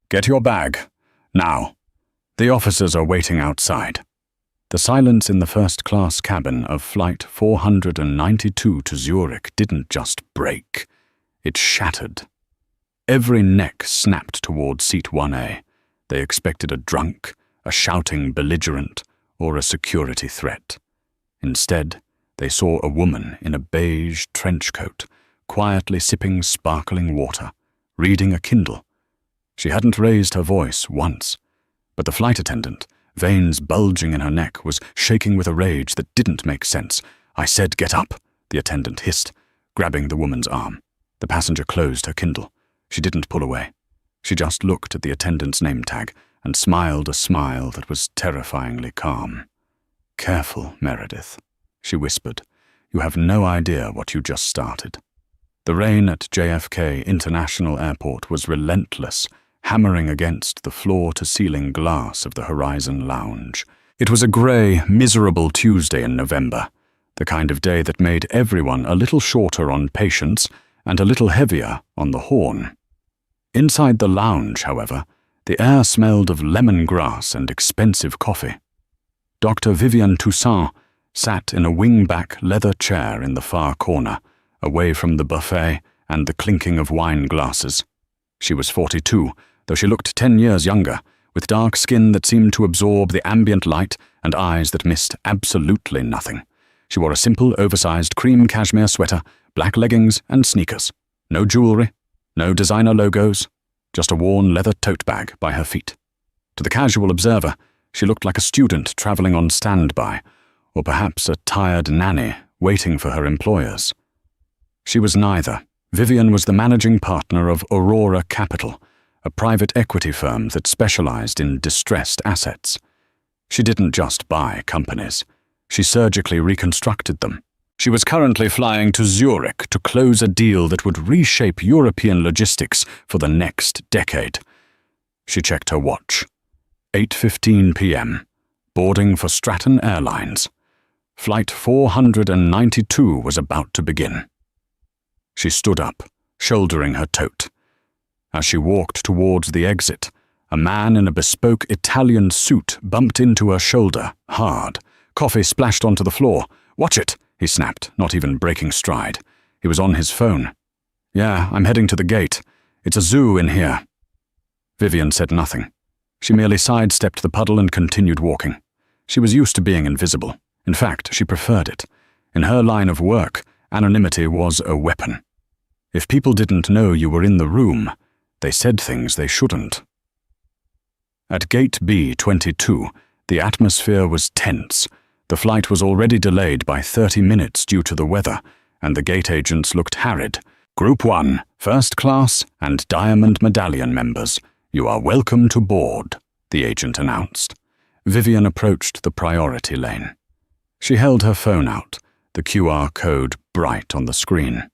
Get your bag. Now. The officers are waiting outside." The silence in the first-class cabin of Flight 492 to Zurich didn't just break. It shattered. Every neck snapped toward seat 1A. They expected a drunk, a shouting belligerent, or a security threat. Instead, they saw a woman in a beige trench coat, quietly sipping sparkling water, reading a Kindle. She hadn't raised her voice once, but the flight attendant, veins bulging in her neck, was shaking with a rage that didn't make sense. "I said get up," the attendant hissed, grabbing the woman's arm. The passenger closed her Kindle. She didn't pull away. She just looked at the attendant's name tag and smiled a smile that was terrifyingly calm. "Careful, Meredith," she whispered. "You have no idea what you just started." The rain at JFK International Airport was relentless, hammering against the floor-to-ceiling glass of the Horizon Lounge. It was a grey, miserable Tuesday in November, the kind of day that made everyone a little shorter on patience and a little heavier on the horn. Inside the lounge, however, the air smelled of lemongrass and expensive coffee. Dr. Vivian Toussaint sat in a wing-back leather chair in the far corner, away from the buffet and the clinking of wine glasses. She was 42, though she looked 10 years younger, with dark skin that seemed to absorb the ambient light and eyes that missed absolutely nothing. She wore a simple, oversized cream cashmere sweater, black leggings, and sneakers. No jewelry, no designer logos, just a worn leather tote bag by her feet. To the casual observer, she looked like a student traveling on standby, or perhaps a tired nanny waiting for her employers. She was neither. Vivian was the managing partner of Aurora Capital, a private equity firm that specialized in distressed assets. She didn't just buy companies. She surgically reconstructed them. She was currently flying to Zurich to close a deal that would reshape European logistics for the next decade. She checked her watch. 8:15 p.m. Boarding for Stratton Airlines. Flight 492 was about to begin. She stood up, shouldering her tote. As she walked towards the exit, a man in a bespoke Italian suit bumped into her shoulder, hard. Coffee splashed onto the floor. "Watch it," he snapped, not even breaking stride. He was on his phone. "Yeah, I'm heading to the gate. It's a zoo in here." Vivian said nothing. She merely sidestepped the puddle and continued walking. She was used to being invisible. In fact, she preferred it. In her line of work, anonymity was a weapon. If people didn't know you were in the room, they said things they shouldn't. At Gate B-22, the atmosphere was tense. The flight was already delayed by 30 minutes due to the weather, and the gate agents looked harried. "Group 1, First Class and Diamond Medallion members, you are welcome to board," the agent announced. Vivian approached the priority lane. She held her phone out, the QR code bright on the screen.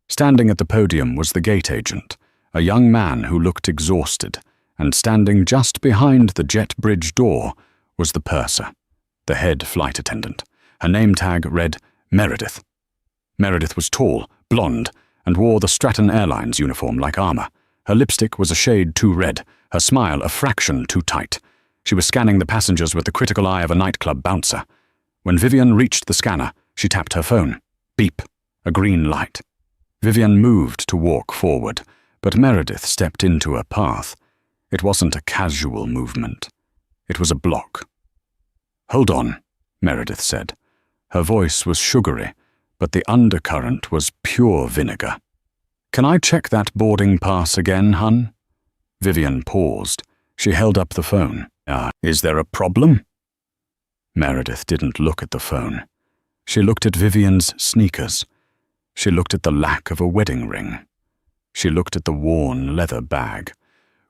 Standing at the podium was the gate agent, a young man who looked exhausted, and standing just behind the jet bridge door was the purser, the head flight attendant. Her name tag read Meredith. Meredith was tall, blonde, and wore the Stratton Airlines uniform like armor. Her lipstick was a shade too red, her smile a fraction too tight. She was scanning the passengers with the critical eye of a nightclub bouncer. When Vivian reached the scanner, she tapped her phone. Beep, a green light. Vivian moved to walk forward, but Meredith stepped into her path. It wasn't a casual movement. It was a block. "Hold on," Meredith said. Her voice was sugary, but the undercurrent was pure vinegar. "Can I check that boarding pass again, hun?" Vivian paused. She held up the phone. Is there a problem?" Meredith didn't look at the phone. She looked at Vivian's sneakers. She looked at the lack of a wedding ring. She looked at the worn leather bag.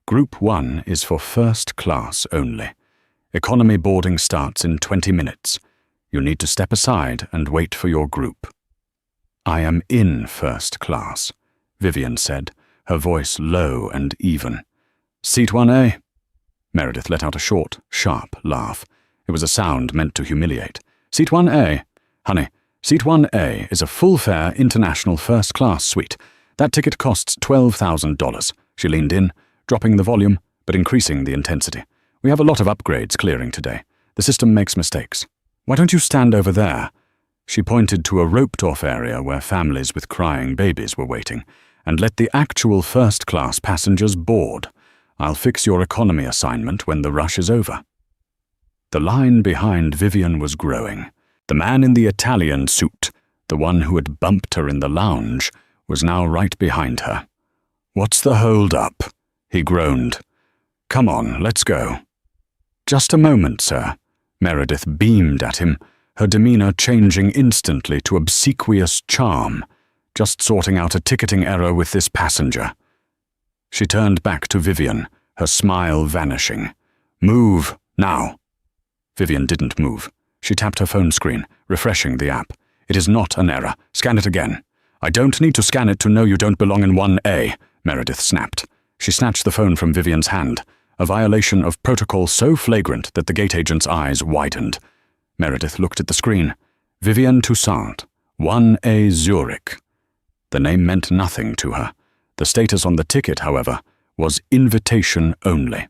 Group 1 is for first class only. Economy boarding starts in 20 minutes. You need to step aside and wait for your group. "I am in first class," Vivian said, her voice low and even. "Seat 1A?" Meredith let out a short, sharp laugh. It was a sound meant to humiliate. "Seat 1A? Honey, Seat 1A is a full-fare international first-class suite. That ticket costs $12,000. She leaned in, dropping the volume, but increasing the intensity. "We have a lot of upgrades clearing today. The system makes mistakes. Why don't you stand over there?" She pointed to a roped-off area where families with crying babies were waiting, "and let the actual first-class passengers board. I'll fix your economy assignment when the rush is over." The line behind Vivian was growing. The man in the Italian suit, the one who had bumped her in the lounge, was now right behind her. "What's the hold-up?" he groaned. "Come on, let's go." "Just a moment, sir." Meredith beamed at him, her demeanor changing instantly to obsequious charm. "Just sorting out a ticketing error with this passenger." She turned back to Vivian, her smile vanishing. "Move, now." Vivian didn't move. She tapped her phone screen, refreshing the app. "It is not an error. Scan it again." "I don't need to scan it to know you don't belong in 1A, Meredith snapped. She snatched the phone from Vivian's hand, a violation of protocol so flagrant that the gate agent's eyes widened. Meredith looked at the screen. Vivian Toussaint, 1A Zurich. The name meant nothing to her. The status on the ticket, however, was invitation only.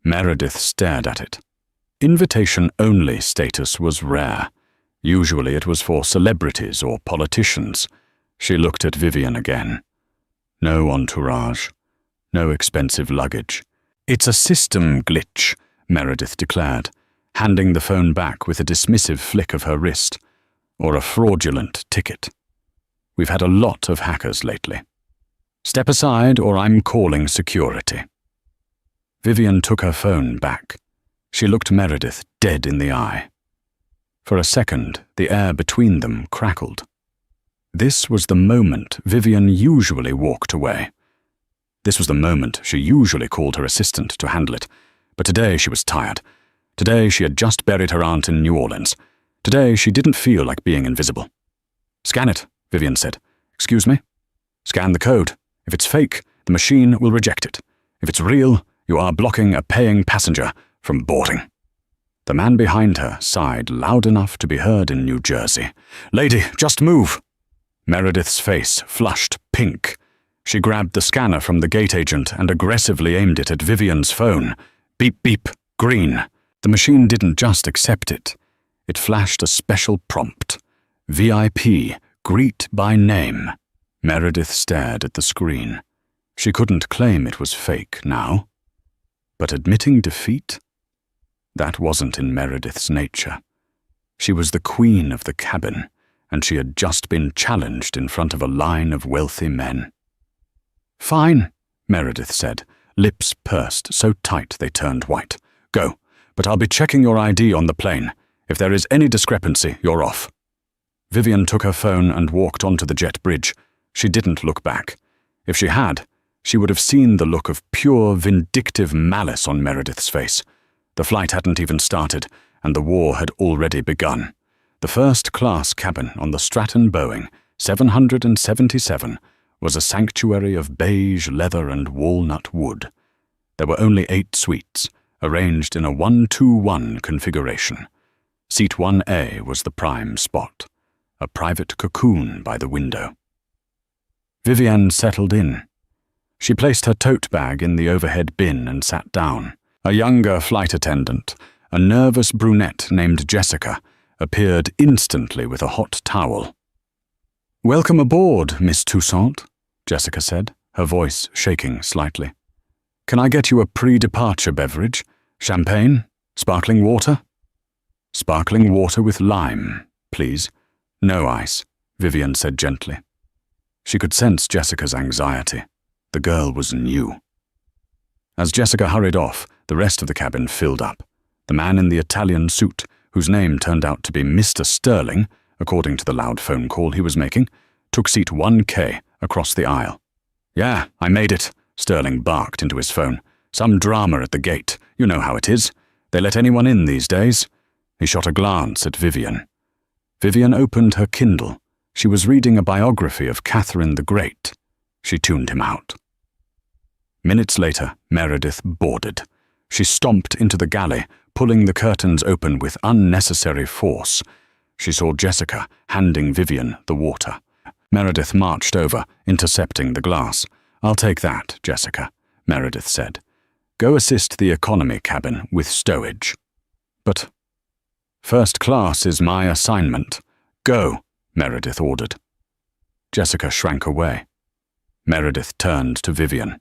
Meredith stared at it. Invitation-only status was rare. Usually it was for celebrities or politicians. She looked at Vivian again. No entourage. No expensive luggage. "It's a system glitch," Meredith declared, handing the phone back with a dismissive flick of her wrist. "Or a fraudulent ticket. We've had a lot of hackers lately. Step aside or I'm calling security." Vivian took her phone back. She looked Meredith dead in the eye. For a second, the air between them crackled. This was the moment Vivian usually walked away. This was the moment she usually called her assistant to handle it. But today she was tired. Today she had just buried her aunt in New Orleans. Today she didn't feel like being invisible. "Scan it," Vivian said. "Excuse me?" "Scan the code. If it's fake, the machine will reject it. If it's real, you are blocking a paying passenger from boarding." The man behind her sighed loud enough to be heard in New Jersey. "Lady, just move!" Meredith's face flushed pink. She grabbed the scanner from the gate agent and aggressively aimed it at Vivian's phone. Beep beep, green. The machine didn't just accept it. It flashed a special prompt. VIP, greet by name. Meredith stared at the screen. She couldn't claim it was fake now. But admitting defeat? That wasn't in Meredith's nature. She was the queen of the cabin, and she had just been challenged in front of a line of wealthy men. "Fine," Meredith said, lips pursed so tight they turned white. "Go, but I'll be checking your ID on the plane. If there is any discrepancy, you're off." Vivian took her phone and walked onto the jet bridge. She didn't look back. If she had, she would have seen the look of pure, vindictive malice on Meredith's face. The flight hadn't even started, and the war had already begun. The first-class cabin on the Stratton Boeing 777 was a sanctuary of beige leather and walnut wood. There were only 8 suites, arranged in a 1-2-1 configuration. Seat 1A was the prime spot, a private cocoon by the window. Vivian settled in. She placed her tote bag in the overhead bin and sat down. A younger flight attendant, a nervous brunette named Jessica, appeared instantly with a hot towel. "Welcome aboard, Miss Toussaint," Jessica said, her voice shaking slightly. "Can I get you a pre-departure beverage? Champagne? Sparkling water?" "Sparkling water with lime, please. No ice," Vivian said gently. She could sense Jessica's anxiety. The girl was new. As Jessica hurried off, the rest of the cabin filled up. The man in the Italian suit, whose name turned out to be Mr. Sterling, according to the loud phone call he was making, took seat 1K across the aisle. "Yeah, I made it," Sterling barked into his phone. "Some drama at the gate. You know how it is. They let anyone in these days." He shot a glance at Vivian. Vivian opened her Kindle. She was reading a biography of Catherine the Great. She tuned him out. Minutes later, Meredith boarded. She stomped into the galley, pulling the curtains open with unnecessary force. She saw Jessica handing Vivian the water. Meredith marched over, intercepting the glass. "I'll take that, Jessica." Meredith said. "Go assist the economy cabin with stowage." "But first class is my assignment. Go," Meredith ordered. Jessica shrank away. Meredith turned to Vivian.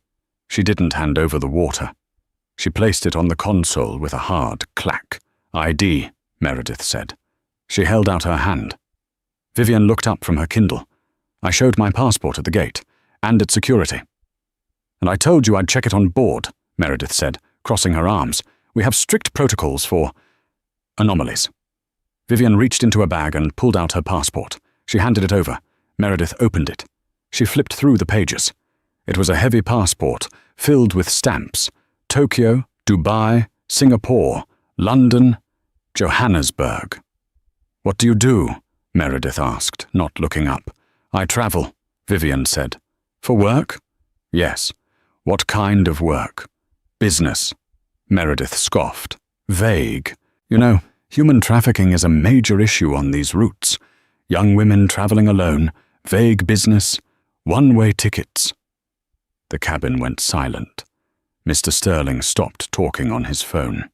She didn't hand over the water. She placed it on the console with a hard clack. "ID," Meredith said. She held out her hand. Vivian looked up from her Kindle. "I showed my passport at the gate, and at security." "And I told you I'd check it on board," Meredith said, crossing her arms. "We have strict protocols for anomalies." Vivian reached into a bag and pulled out her passport. She handed it over. Meredith opened it. She flipped through the pages. It was a heavy passport, filled with stamps. Tokyo, Dubai, Singapore, London, Johannesburg. "What do you do?" Meredith asked, not looking up. "I travel," Vivian said. "For work?" "Yes." "What kind of work?" "Business." Meredith scoffed. "Vague. You know, human trafficking is a major issue on these routes. Young women traveling alone, vague business, one-way tickets." The cabin went silent. Mr. Sterling stopped talking on his phone.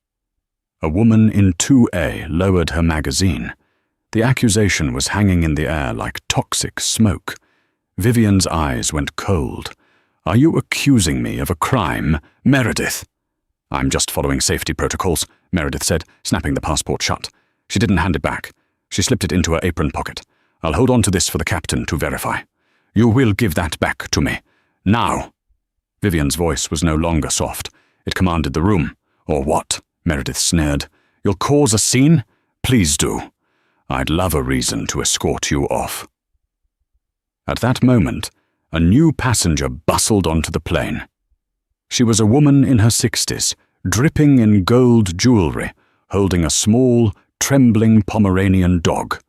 A woman in 2A lowered her magazine. The accusation was hanging in the air like toxic smoke. Vivian's eyes went cold. "Are you accusing me of a crime, Meredith?" "I'm just following safety protocols," Meredith said, snapping the passport shut. She didn't hand it back. She slipped it into her apron pocket. "I'll hold on to this for the captain to verify." "You will give that back to me. Now." Vivian's voice was no longer soft. It commanded the room. "Or what?" Meredith sneered. "You'll cause a scene? Please do. I'd love a reason to escort you off." At that moment, a new passenger bustled onto the plane. She was a woman in her 60s, dripping in gold jewelry, holding a small, trembling Pomeranian dog.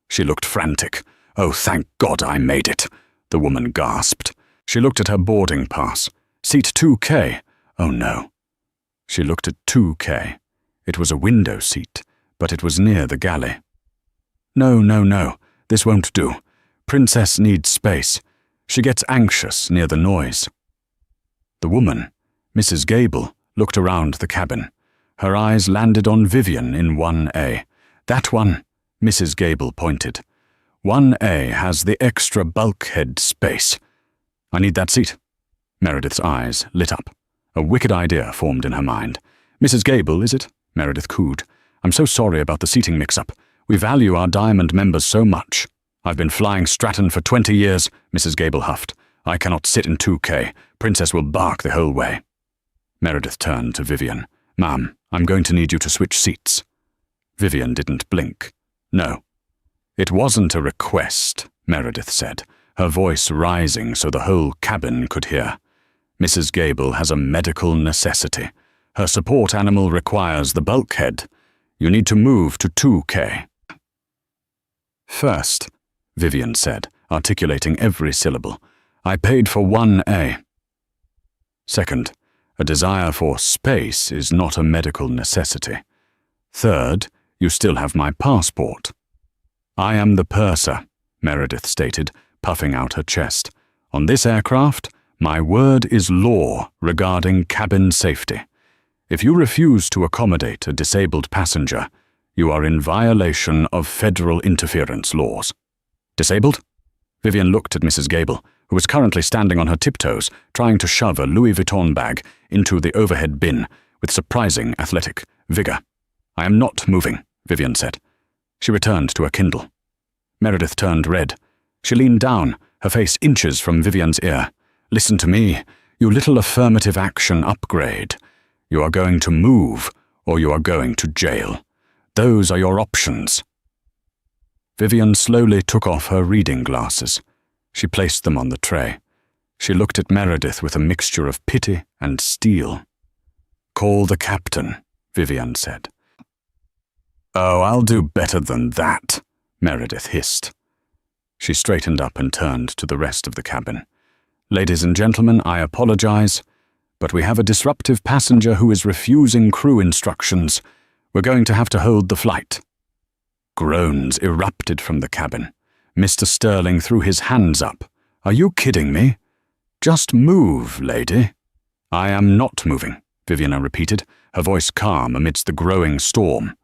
She looked frantic. "Oh, thank God I made it," the woman gasped. She looked at her boarding pass. "Seat 2K. Oh no." She looked at 2K. It was a window seat, but it was near the galley. No. This won't do. Princess needs space. She gets anxious near the noise." The woman, Mrs. Gable, looked around the cabin. Her eyes landed on Vivian in 1A. "That one," Mrs. Gable pointed. "1A has the extra bulkhead space. I need that seat." Meredith's eyes lit up. A wicked idea formed in her mind. "Mrs. Gable, is it?" Meredith cooed. "I'm so sorry about the seating mix-up. We value our Diamond members so much." "I've been flying Stratton for 20 years, Mrs. Gable huffed. "I cannot sit in 2K. Princess will bark the whole way." Meredith turned to Vivian. "Ma'am, I'm going to need you to switch seats." Vivian didn't blink. "No." "It wasn't a request," Meredith said, her voice rising so the whole cabin could hear. "Mrs. Gable has a medical necessity. Her support animal requires the bulkhead. You need to move to 2K. "First," Vivian said, articulating every syllable, "I paid for 1A. Second, a desire for space is not a medical necessity. Third, you still have my passport." "I am the purser," Meredith stated, puffing out her chest. "On this aircraft, my word is law regarding cabin safety. If you refuse to accommodate a disabled passenger, you are in violation of federal interference laws." "Disabled?" Vivian looked at Mrs. Gable, who was currently standing on her tiptoes, trying to shove a Louis Vuitton bag into the overhead bin with surprising athletic vigor. "I am not moving," Vivian said. She returned to her Kindle. Meredith turned red. She leaned down, her face inches from Vivian's ear. "Listen to me, you little affirmative action upgrade. You are going to move, or you are going to jail. Those are your options." Vivian slowly took off her reading glasses. She placed them on the tray. She looked at Meredith with a mixture of pity and steel. "Call the captain," Vivian said. "Oh, I'll do better than that," Meredith hissed. She straightened up and turned to the rest of the cabin. "Ladies and gentlemen, I apologize, but we have a disruptive passenger who is refusing crew instructions. We're going to have to hold the flight." Groans erupted from the cabin. Mr. Sterling threw his hands up. "Are you kidding me? Just move, lady." I am not moving, Vivian repeated, her voice calm amidst the growing storm.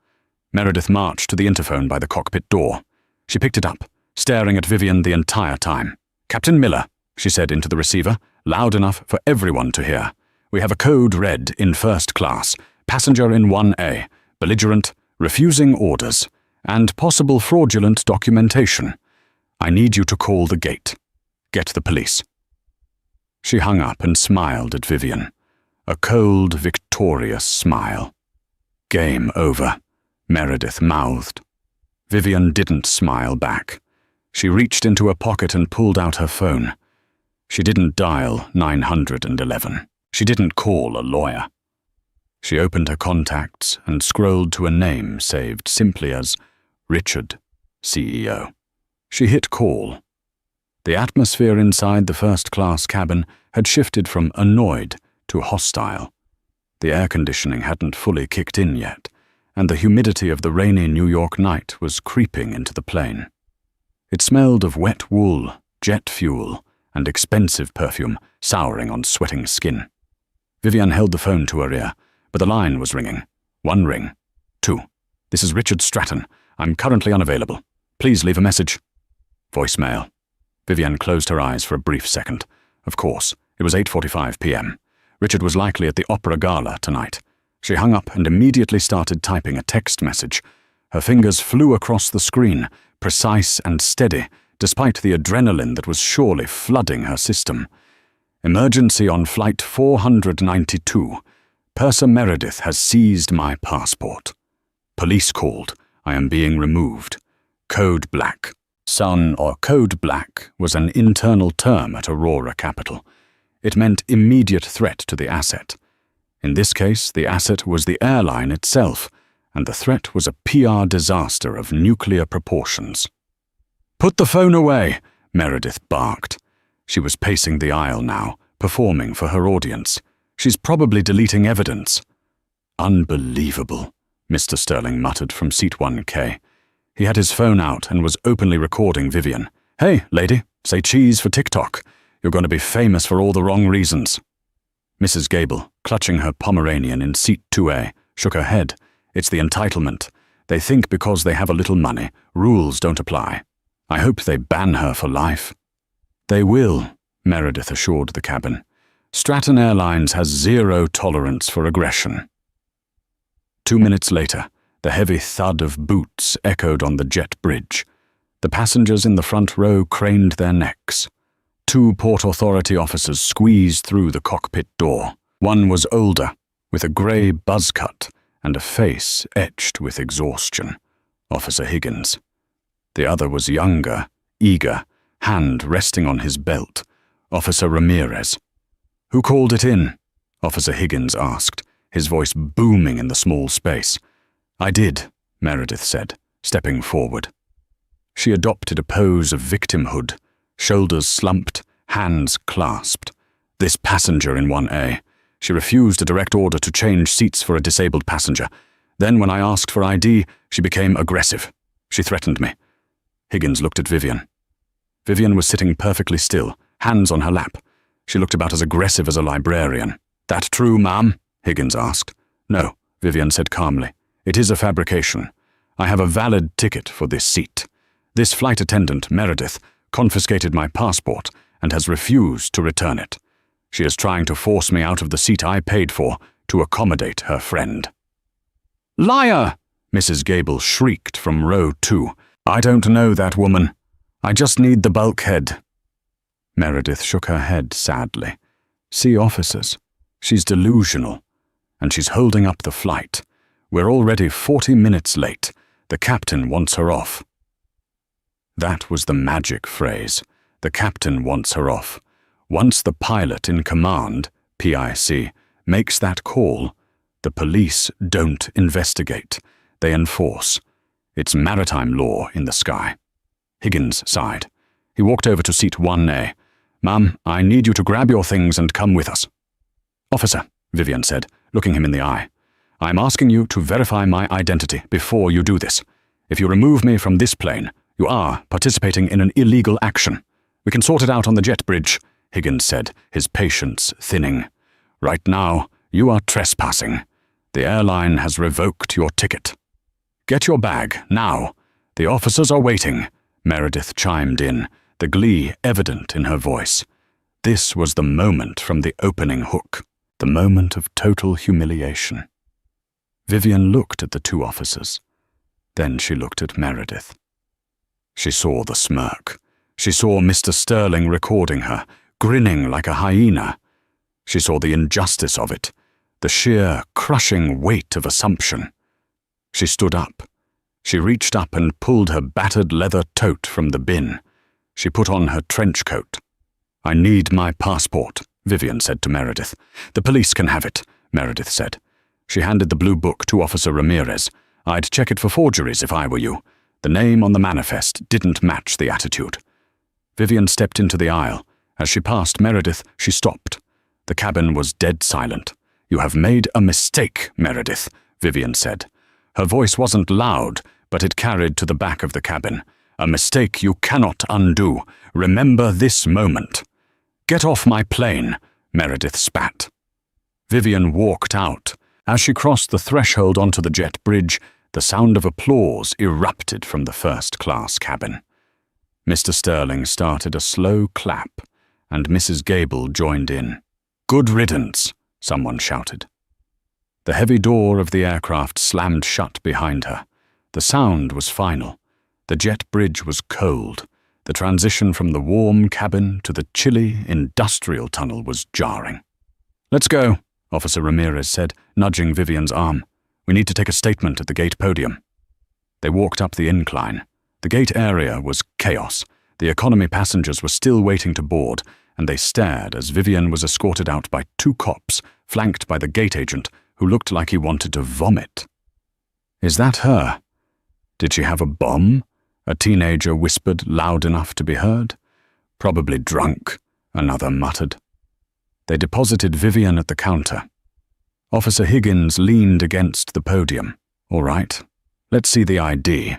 Meredith marched to the interphone by the cockpit door. She picked it up, staring at Vivian the entire time. "Captain Miller," she said into the receiver, loud enough for everyone to hear. "We have a code red in first class, passenger in 1A, belligerent, refusing orders, and possible fraudulent documentation. I need you to call the gate. Get the police." She hung up and smiled at Vivian. A cold, victorious smile. "Game over," Meredith mouthed. Vivian didn't smile back. She reached into her pocket and pulled out her phone. She didn't dial 911. She didn't call a lawyer. She opened her contacts and scrolled to a name saved simply as Richard, CEO. She hit call. The atmosphere inside the first-class cabin had shifted from annoyed to hostile. The air conditioning hadn't fully kicked in yet, and the humidity of the rainy New York night was creeping into the plane. It smelled of wet wool, jet fuel, and expensive perfume souring on sweating skin. Vivian held the phone to her ear, but the line was ringing. 1 ring. 2. "This is Richard Stratton. I'm currently unavailable. Please leave a message." Voicemail. Vivian closed her eyes for a brief second. Of course, it was 8:45 p.m. Richard was likely at the opera gala tonight. She hung up and immediately started typing a text message. Her fingers flew across the screen, precise and steady, despite the adrenaline that was surely flooding her system. "Emergency on flight 492. Purser Meredith has seized my passport. Police called. I am being removed. Code Black." Sun or Code Black was an internal term at Aurora Capital. It meant immediate threat to the asset. In this case, the asset was the airline itself, and the threat was a PR disaster of nuclear proportions. "Put the phone away," Meredith barked. She was pacing the aisle now, performing for her audience. "She's probably deleting evidence." "Unbelievable," Mr. Sterling muttered from seat 1K. He had his phone out and was openly recording Vivian. "Hey, lady, say cheese for TikTok. You're going to be famous for all the wrong reasons." Mrs. Gable, clutching her Pomeranian in seat 2A, shook her head. "It's the entitlement. They think because they have a little money, rules don't apply. I hope they ban her for life." "They will," Meredith assured the cabin. "Stratton Airlines has zero tolerance for aggression." 2 minutes later, the heavy thud of boots echoed on the jet bridge. The passengers in the front row craned their necks. 2 Port Authority officers squeezed through the cockpit door. One was older, with a grey buzz cut and a face etched with exhaustion. Officer Higgins. The other was younger, eager, hand resting on his belt. Officer Ramirez. "Who called it in?" Officer Higgins asked, his voice booming in the small space. "I did," Meredith said, stepping forward. She adopted a pose of victimhood, shoulders slumped, hands clasped. "This passenger in 1A. She refused a direct order to change seats for a disabled passenger. Then when I asked for ID, she became aggressive. She threatened me." Higgins looked at Vivian. Vivian was sitting perfectly still, hands on her lap. She looked about as aggressive as a librarian. "That true, ma'am?" Higgins asked. "No," Vivian said calmly. "It is a fabrication. I have a valid ticket for this seat. This flight attendant, Meredith, confiscated my passport and has refused to return it. She is trying to force me out of the seat I paid for to accommodate her friend." "Liar!" Mrs. Gable shrieked from row 2. "I don't know that woman. I just need the bulkhead." Meredith shook her head sadly. "See, officers, she's delusional, and she's holding up the flight. We're already 40 minutes late. The captain wants her off." That was the magic phrase. The captain wants her off. Once the pilot in command, PIC, makes that call, the police don't investigate. They enforce. It's maritime law in the sky. Higgins sighed. He walked over to seat 1A. "Ma'am, I need you to grab your things and come with us." "Officer," Vivian said, looking him in the eye, "I'm asking you to verify my identity before you do this. If you remove me from this plane, you are participating in an illegal action. We can sort it out on the jet bridge," Higgins said, his patience thinning. Right now, you are trespassing. The airline has revoked your ticket. Get your bag, now. The officers are waiting, Meredith chimed in, the glee evident in her voice. This was the moment from the opening hook, the moment of total humiliation. Vivian looked at the two officers. Then she looked at Meredith. She saw the smirk. She saw Mr. Sterling recording her, grinning like a hyena. She saw the injustice of it, the sheer, crushing weight of assumption. She stood up. She reached up and pulled her battered leather tote from the bin. She put on her trench coat. "I need my passport," Vivian said to Meredith. "The police can have it," Meredith said. She handed the blue book to Officer Ramirez. "I'd check it for forgeries if I were you. The name on the manifest didn't match the attitude." Vivian stepped into the aisle. As she passed Meredith, she stopped. The cabin was dead silent. "You have made a mistake, Meredith," Vivian said. Her voice wasn't loud, but it carried to the back of the cabin. "A mistake you cannot undo. Remember this moment." "Get off my plane," Meredith spat. Vivian walked out. As she crossed the threshold onto the jet bridge, the sound of applause erupted from the first-class cabin. Mr. Sterling started a slow clap, and Mrs. Gable joined in. "Good riddance," someone shouted. The heavy door of the aircraft slammed shut behind her. The sound was final. The jet bridge was cold. The transition from the warm cabin to the chilly, industrial tunnel was jarring. "Let's go," Officer Ramirez said, nudging Vivian's arm. "We need to take a statement at the gate podium." They walked up the incline. The gate area was chaos. The economy passengers were still waiting to board, and they stared as Vivian was escorted out by two cops, flanked by the gate agent, who looked like he wanted to vomit. "Is that her? Did she have a bomb?" a teenager whispered loud enough to be heard. "Probably drunk," another muttered. They deposited Vivian at the counter. Officer Higgins leaned against the podium. "All right, let's see the ID."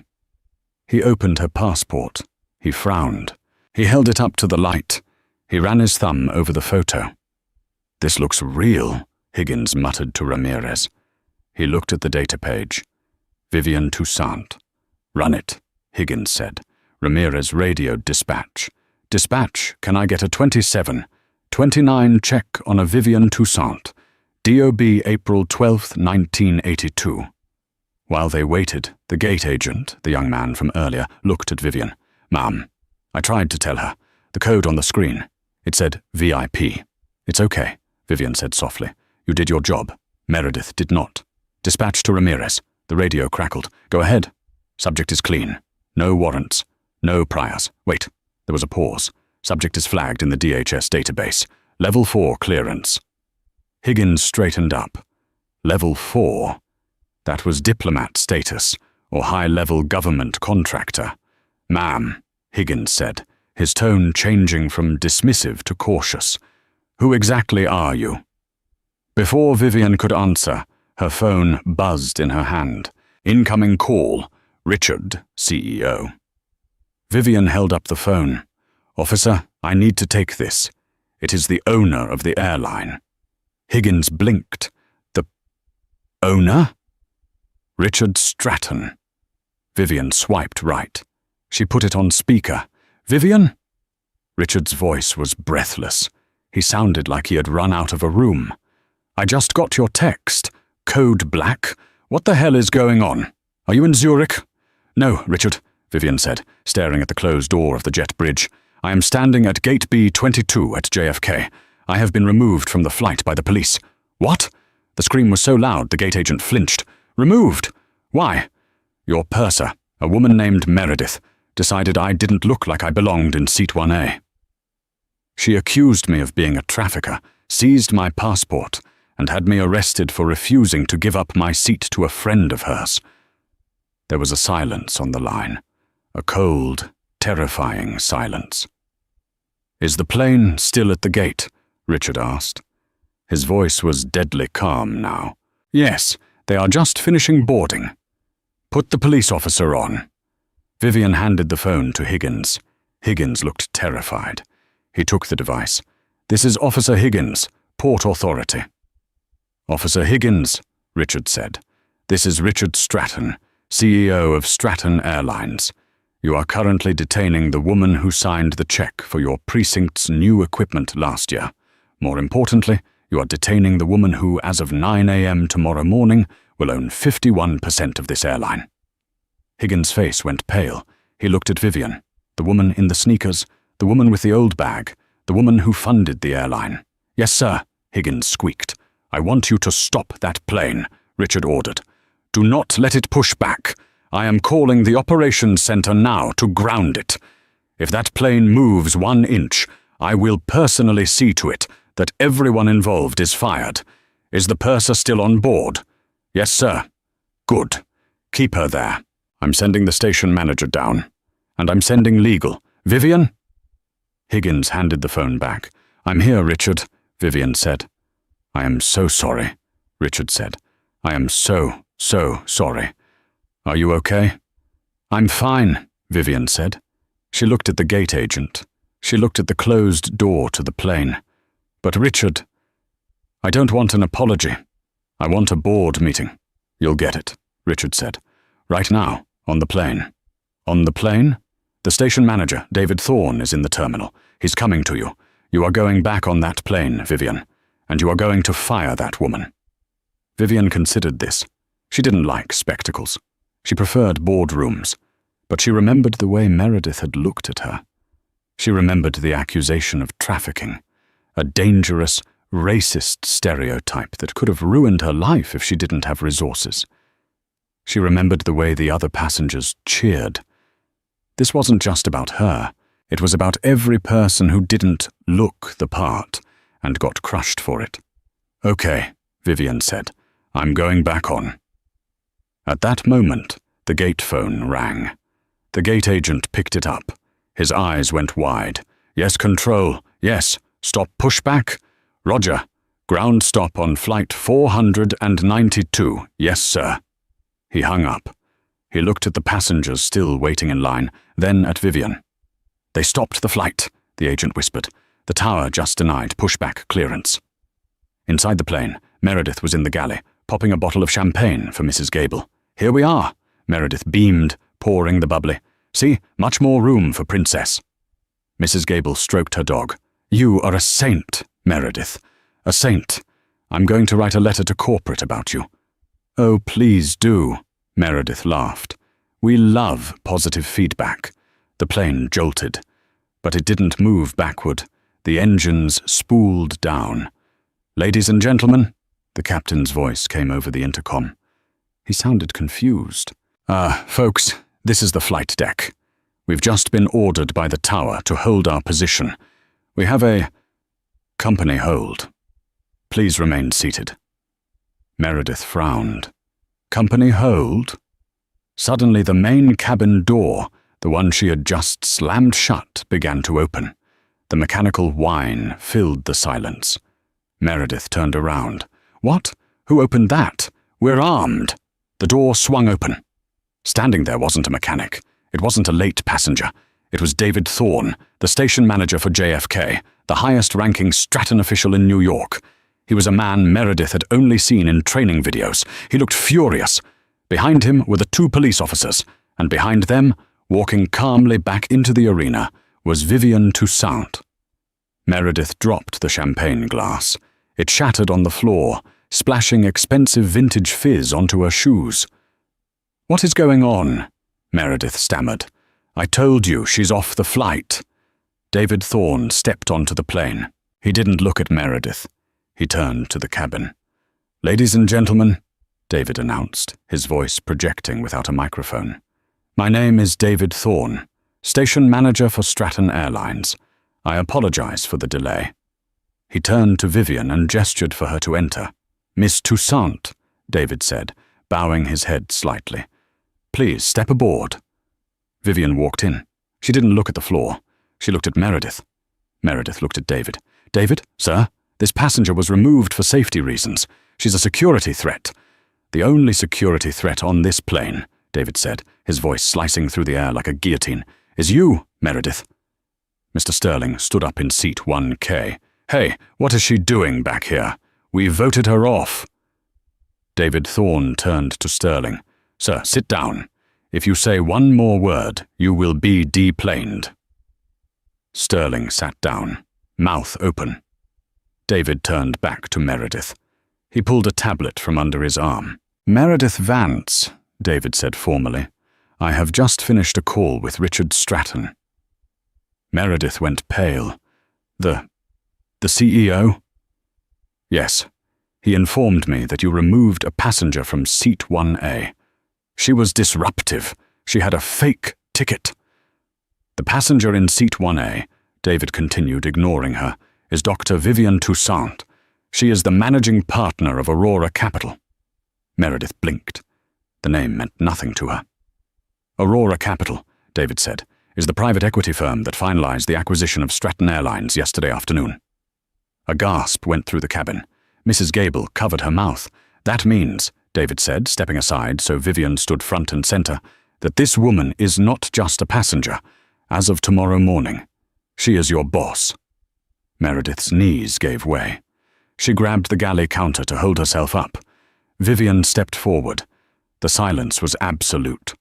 He opened her passport. He frowned. He held it up to the light. He ran his thumb over the photo. "This looks real," Higgins muttered to Ramirez. He looked at the data page. "Vivian Toussaint." "Run it," Higgins said. Ramirez radioed dispatch. "Dispatch, can I get a 27? 29 check on a Vivian Toussaint. DOB April 12, 1982. While they waited, the gate agent, the young man from earlier, looked at Vivian. "Ma'am, I tried to tell her. The code on the screen. It said VIP. "It's okay," Vivian said softly. "You did your job. Meredith did not." "Dispatch to Ramirez." The radio crackled. "Go ahead. Subject is clean. No warrants. No priors. Wait." There was a pause. "Subject is flagged in the DHS database. Level 4 clearance." Higgins straightened up. Level 4? That was diplomat status, or high-level government contractor. "Ma'am," Higgins said, his tone changing from dismissive to cautious. "Who exactly are you?" Before Vivian could answer, her phone buzzed in her hand. "Incoming call. Richard, CEO." Vivian held up the phone. "Officer, I need to take this. It is the owner of the airline." Higgins blinked. "The owner?" "Richard Stratton." Vivian swiped right. She put it on speaker. "Vivian?" Richard's voice was breathless. He sounded like he had run out of a room. "I just got your text. Code black. What the hell is going on? Are you in Zurich?" "No, Richard," Vivian said, staring at the closed door of the jet bridge. "I am standing at gate B22 at JFK. I have been removed from the flight by the police." "What?" The scream was so loud the gate agent flinched. "Removed? Why?" "Your purser, a woman named Meredith, decided I didn't look like I belonged in seat 1A. She accused me of being a trafficker, seized my passport, and had me arrested for refusing to give up my seat to a friend of hers." There was a silence on the line, a cold, terrifying silence. "Is the plane still at the gate?" Richard asked. His voice was deadly calm now. "Yes, they are just finishing boarding." "Put the police officer on." Vivian handed the phone to Higgins. Higgins looked terrified. He took the device. "This is Officer Higgins. Port Authority. Officer Higgins, Richard said. This is Richard Stratton, CEO of Stratton Airlines. You are currently detaining the woman who signed the check for your precinct's new equipment last year. More importantly, you are detaining the woman who, as of 9 a.m. tomorrow morning, will own 51% of this airline. Higgins' face went pale. He looked at Vivian, the woman in the sneakers, the woman with the old bag, the woman who funded the airline. Yes, sir, Higgins squeaked. I want you to stop that plane, Richard ordered. Do not let it push back. I am calling the operations center now to ground it. If that plane moves 1 inch, I will personally see to it that everyone involved is fired. Is the purser still on board? Yes, sir. Good. Keep her there. I'm sending the station manager down. And I'm sending legal. Vivian? Higgins handed the phone back. I'm here, Richard, Vivian said. I am so sorry, Richard said. I am so sorry. Are you okay? I'm fine, Vivian said. She looked at the gate agent. She looked at the closed door to the plane. But Richard, I don't want an apology. I want a board meeting. You'll get it, Richard said. Right now, on the plane. On the plane? The station manager, David Thorne, is in the terminal. He's coming to you. You are going back on that plane, Vivian, and you are going to fire that woman. Vivian considered this. She didn't like spectacles. She preferred boardrooms, but she remembered the way Meredith had looked at her. She remembered the accusation of trafficking, a dangerous, racist stereotype that could have ruined her life if she didn't have resources. She remembered the way the other passengers cheered. This wasn't just about her. It was about every person who didn't look the part and got crushed for it. Okay, Vivian said. I'm going back on. At that moment, the gate phone rang. The gate agent picked it up. His eyes went wide. Yes, control. Yes. Stop pushback. Roger. Ground stop on flight 492. Yes, sir. He hung up. He looked at the passengers still waiting in line, then at Vivian. They stopped the flight, the agent whispered. The tower just denied pushback clearance. Inside the plane, Meredith was in the galley, popping a bottle of champagne for Mrs. Gable. Here we are, Meredith beamed, pouring the bubbly. See, much more room for Princess. Mrs. Gable stroked her dog. You are a saint, Meredith. A saint. I'm going to write a letter to corporate about you. Oh, please do, Meredith laughed. We love positive feedback. The plane jolted, but it didn't move backward. The engines spooled down. Ladies and gentlemen, the captain's voice came over the intercom. He sounded confused. Folks, this is the flight deck. We've just been ordered by the tower to hold our position. We have a company hold. Please remain seated. Meredith frowned. Company hold? Suddenly the main cabin door, the one she had just slammed shut, began to open. The mechanical whine filled the silence. Meredith turned around. What? Who opened that? We're armed. The door swung open. Standing there wasn't a mechanic. It wasn't a late passenger. It was David Thorne, the station manager for JFK, the highest-ranking Stratton official in New York. He was a man Meredith had only seen in training videos. He looked furious. Behind him were the 2 police officers, and behind them, walking calmly back into the arena, was Vivian Toussaint. Meredith dropped the champagne glass. It shattered on the floor, splashing expensive vintage fizz onto her shoes. What is going on? Meredith stammered. I told you she's off the flight. David Thorne stepped onto the plane. He didn't look at Meredith. He turned to the cabin. Ladies and gentlemen, David announced, his voice projecting without a microphone. My name is David Thorne, station manager for Stratton Airlines. I apologize for the delay. He turned to Vivian and gestured for her to enter. Miss Toussaint, David said, bowing his head slightly. Please step aboard. Vivian walked in. She didn't look at the floor. She looked at Meredith. Meredith looked at David. David, sir, this passenger was removed for safety reasons. She's a security threat. The only security threat on this plane, David said, his voice slicing through the air like a guillotine, is you, Meredith. Mr. Sterling stood up in seat 1K. "Hey, what is she doing back here? We voted her off." David Thorne turned to Sterling. "Sir, sit down. If you say one more word, you will be deplaned." Sterling sat down, mouth open. David turned back to Meredith. He pulled a tablet from under his arm. "Meredith Vance," David said formally. "I have just finished a call with Richard Stratton." Meredith went pale. The CEO?" "Yes. He informed me that you removed a passenger from seat 1A. She was disruptive. She had a fake ticket." "The passenger in seat 1A," David continued, ignoring her, "is Dr. Vivian Toussaint. She is the managing partner of Aurora Capital." Meredith blinked. The name meant nothing to her. "Aurora Capital," David said, "is the private equity firm that finalized the acquisition of Stratton Airlines yesterday afternoon." A gasp went through the cabin. Mrs. Gable covered her mouth. "That means," David said, stepping aside so Vivian stood front and center, "that this woman is not just a passenger. As of tomorrow morning, she is your boss." Meredith's knees gave way. She grabbed the galley counter to hold herself up. Vivian stepped forward. The silence was absolute.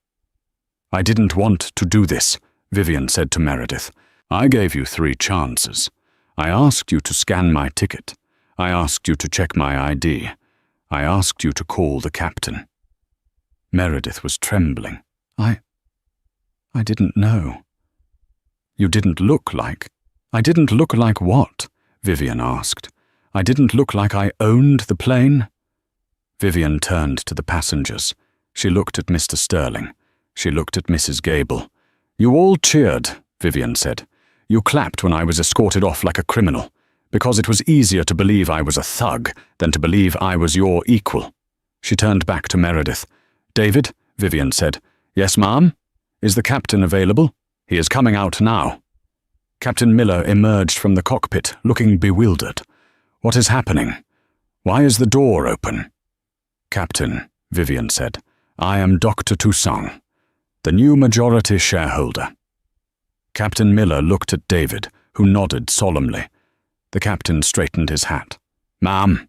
"I didn't want to do this," Vivian said to Meredith. "I gave you 3 chances. I asked you to scan my ticket. I asked you to check my ID. I asked you to call the captain." Meredith was trembling. I didn't know." "You didn't look like—" "I didn't look like what?" Vivian asked. "I didn't look like I owned the plane?" Vivian turned to the passengers. She looked at Mr. Sterling. She looked at Mrs. Gable. "You all cheered," Vivian said. "You clapped when I was escorted off like a criminal, because it was easier to believe I was a thug than to believe I was your equal." She turned back to Meredith. "David," Vivian said. "Yes, ma'am? Is the captain available? He is coming out now." Captain Miller emerged from the cockpit, looking bewildered. "What is happening? Why is the door open?" "Captain," Vivian said, "I am Dr. Toussaint, the new majority shareholder." Captain Miller looked at David, who nodded solemnly. The captain straightened his hat. "Ma'am,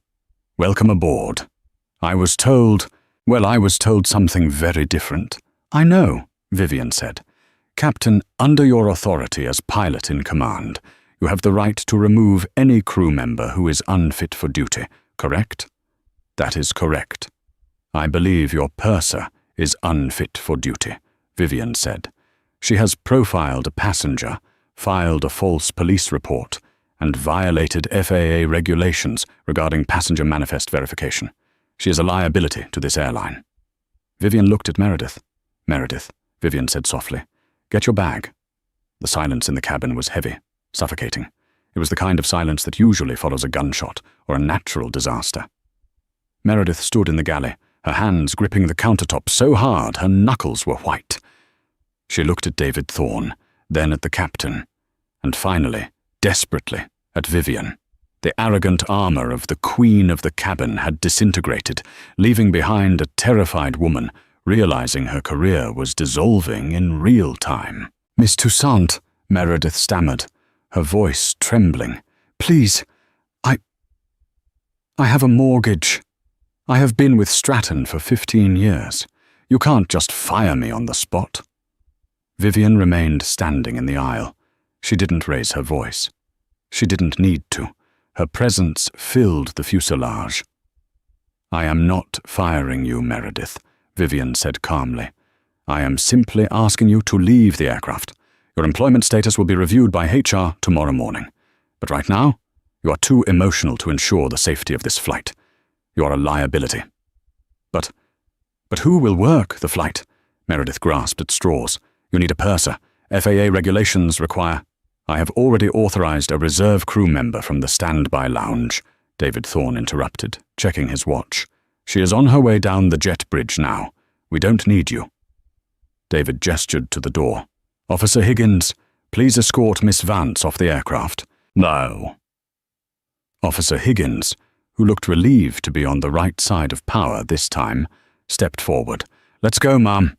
welcome aboard. I was told something very different." "I know," Vivian said. "Captain, under your authority as pilot in command, you have the right to remove any crew member who is unfit for duty, correct?" "That is correct." "I believe your purser is unfit for duty," Vivian said. "She has profiled a passenger, filed a false police report, and violated FAA regulations regarding passenger manifest verification. She is a liability to this airline." Vivian looked at Meredith. "Meredith," Vivian said softly, "get your bag." The silence in the cabin was heavy, suffocating. It was the kind of silence that usually follows a gunshot or a natural disaster. Meredith stood in the galley, her hands gripping the countertop so hard her knuckles were white. She looked at David Thorne, then at the captain, and finally, desperately, at Vivian. The arrogant armor of the queen of the cabin had disintegrated, leaving behind a terrified woman, realizing her career was dissolving in real time. "Miss Toussaint," Meredith stammered, her voice trembling. "Please, I have a mortgage. I have been with Stratton for 15 years. You can't just fire me on the spot." Vivian remained standing in the aisle. She didn't raise her voice. She didn't need to. Her presence filled the fuselage. "I am not firing you, Meredith," Vivian said calmly. "I am simply asking you to leave the aircraft. Your employment status will be reviewed by HR tomorrow morning. But right now, you are too emotional to ensure the safety of this flight. You are a liability." But who will work the flight?" Meredith grasped at straws. "You need a purser. FAA regulations require—" "I have already authorized a reserve crew member from the standby lounge," David Thorne interrupted, checking his watch. "She is on her way down the jet bridge now. We don't need you." David gestured to the door. "Officer Higgins, please escort Miss Vance off the aircraft." "No." Officer Higgins, who looked relieved to be on the right side of power this time, stepped forward. "Let's go, ma'am."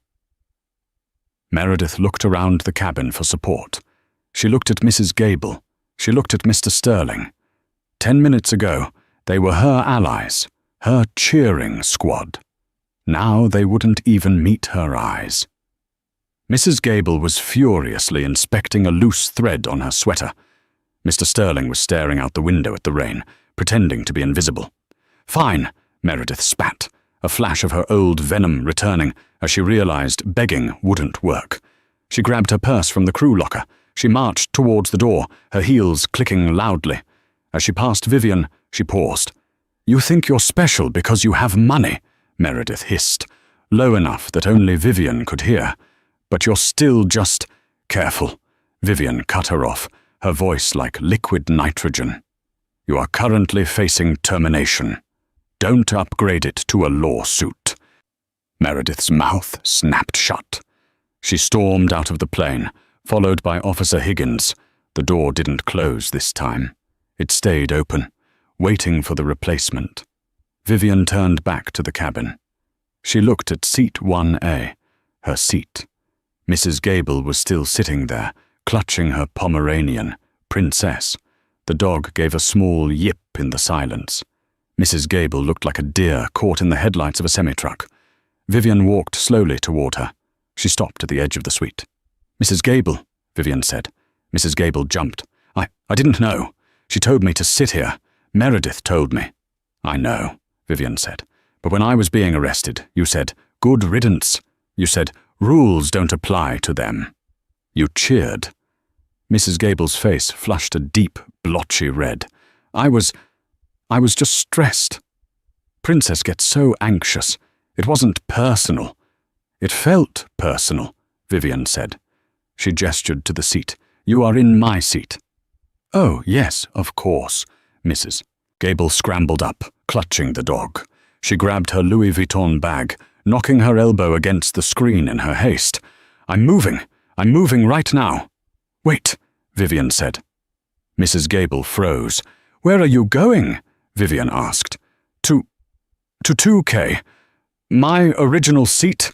Meredith looked around the cabin for support. She looked at Mrs. Gable. She looked at Mr. Sterling. 10 minutes ago, they were her allies, her cheering squad. Now they wouldn't even meet her eyes. Mrs. Gable was furiously inspecting a loose thread on her sweater. Mr. Sterling was staring out the window at the rain, pretending to be invisible. "Fine," Meredith spat, a flash of her old venom returning as she realized begging wouldn't work. She grabbed her purse from the crew locker. She marched towards the door, her heels clicking loudly. As she passed Vivian, she paused. "You think you're special because you have money," Meredith hissed, low enough that only Vivian could hear. "But you're still just careful." Vivian cut her off, her voice like liquid nitrogen. "You are currently facing termination. Don't upgrade it to a lawsuit." Meredith's mouth snapped shut. She stormed out of the plane, followed by Officer Higgins. The door didn't close this time. It stayed open, waiting for the replacement. Vivian turned back to the cabin. She looked at seat 1A, her seat. Mrs. Gable was still sitting there, clutching her Pomeranian, Princess. The dog gave a small yip in the silence. Mrs. Gable looked like a deer caught in the headlights of a semi-truck. Vivian walked slowly toward her. She stopped at the edge of the suite. "Mrs. Gable," Vivian said. Mrs. Gable jumped. I didn't know. She told me to sit here. Meredith told me." "I know," Vivian said. "But when I was being arrested, you said, 'Good riddance.' You said, 'Rules don't apply to them.' You cheered." Mrs. Gable's face flushed a deep, blotchy red. I was just stressed. Princess gets so anxious. It wasn't personal." "It felt personal," Vivian said. She gestured to the seat. "You are in my seat." "Oh, yes, of course." Mrs. Gable scrambled up, clutching the dog. She grabbed her Louis Vuitton bag, knocking her elbow against the screen in her haste. I'm moving right now." "Wait," Vivian said. Mrs. Gable froze. "Where are you going?" Vivian asked. To 2K. My original seat."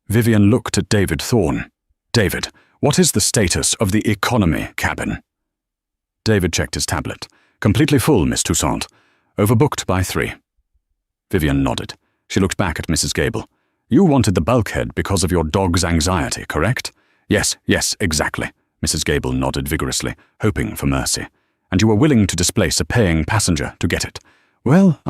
Vivian looked at David Thorne. "David, what is the status of the economy cabin?" David checked his tablet. "Completely full, Miss Toussaint. Overbooked by 3. Vivian nodded. She looked back at Mrs. Gable. "You wanted the bulkhead because of your dog's anxiety, correct?" Yes, exactly." Mrs. Gable nodded vigorously, hoping for mercy. "And you were willing to displace a paying passenger to get it." "Well,